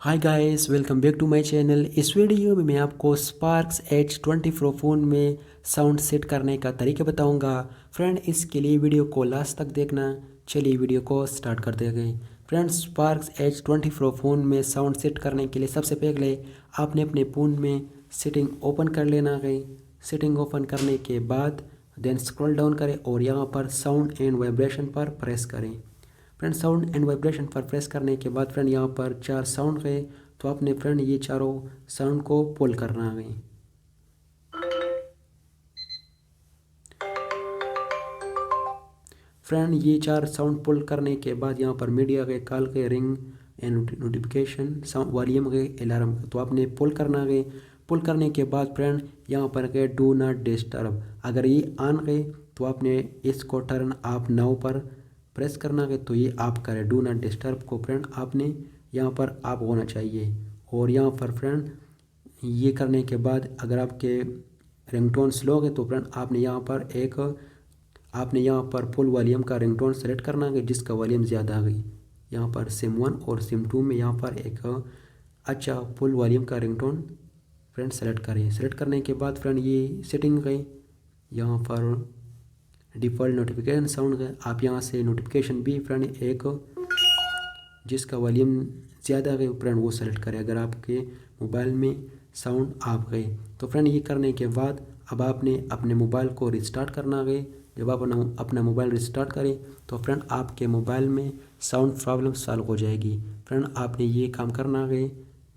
Hi guys, welcome back to my channel. इस video में मैं आपको स्पार्क्स H20 Pro फ़ोन में साउंड सेट करने का तरीका बताऊंगा। फ्रेंड, इसके लिए वीडियो को लास्ट तक देखना। चलिए वीडियो को स्टार्ट करते हैं। Friends, sparks H20 Pro phone में साउंड सेट करने के लिए सबसे पहले आपने अपने फ़ोन में सेटिंग ओपन कर लेना है। सेटिंग ओपन करने के बाद देन स्क्रॉल डाउन करें और यहाँ पर साउंड एंड वाइब्रेशन पर प्रेस करें। फ्रेंड, साउंड एंड वाइब्रेशन पर प्रेस करने के बाद फ्रेंड यहाँ पर 4 साउंड है, तो आपने फ्रेंड ये चारों साउंड को पुल करना है। फ्रेंड, ये 4 साउंड पुल करने के बाद यहाँ पर मीडिया के कॉल के ring and notification sound volume के अलार्म, तो आपने पुल करना है। पुल करने के बाद फ्रेंड यहाँ पर गए डू नॉट डिस्टर्ब, अगर ये ऑन गए तो आपने इसको टर्न आप नाउ पर प्रेस करना है, तो ये आप करें। डू नॉट डिस्टर्ब को फ्रेंड आपने यहाँ पर आप होना चाहिए। और यहाँ पर फ्रेंड ये करने के बाद अगर आपके रिंगटोन स्लो है तो फ्रेंड आपने यहाँ पर फुल वॉल्यूम का रिंगटोन सेलेक्ट करना है जिसका वॉल्यूम ज़्यादा है। यहाँ पर सिम 1 और सिम 2 में यहाँ पर एक अच्छा फुल वॉल्यूम का रिंगटोन फ्रेंड सेलेक्ट करें। सेलेक्ट करने के बाद फ्रेंड ये सेटिंग गई, यहाँ पर डिफ़ॉल्ट नोटिफिकेशन साउंड है, आप यहाँ से नोटिफिकेशन भी फ्रेंड एक जिसका वॉल्यूम ज़्यादा है फ्रेंड वो सेलेक्ट करें अगर आपके मोबाइल में साउंड आप गए। तो फ्रेंड ये करने के बाद अब आपने अपने मोबाइल को रिस्टार्ट करना है। जब आप अपना मोबाइल रिस्टार्ट करें तो फ्रेंड आपके मोबाइल में साउंड प्रॉब्लम सॉल्व हो जाएगी। फ्रेंड, आपने ये काम करना है।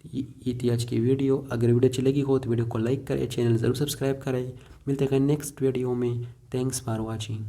ये थी आज की वीडियो। अगर वीडियो अच्छी लगी हो तो वीडियो को लाइक करें, चैनल ज़रूर सब्सक्राइब करें। मिलते हैं नेक्स्ट वीडियो में। Thanks for watching.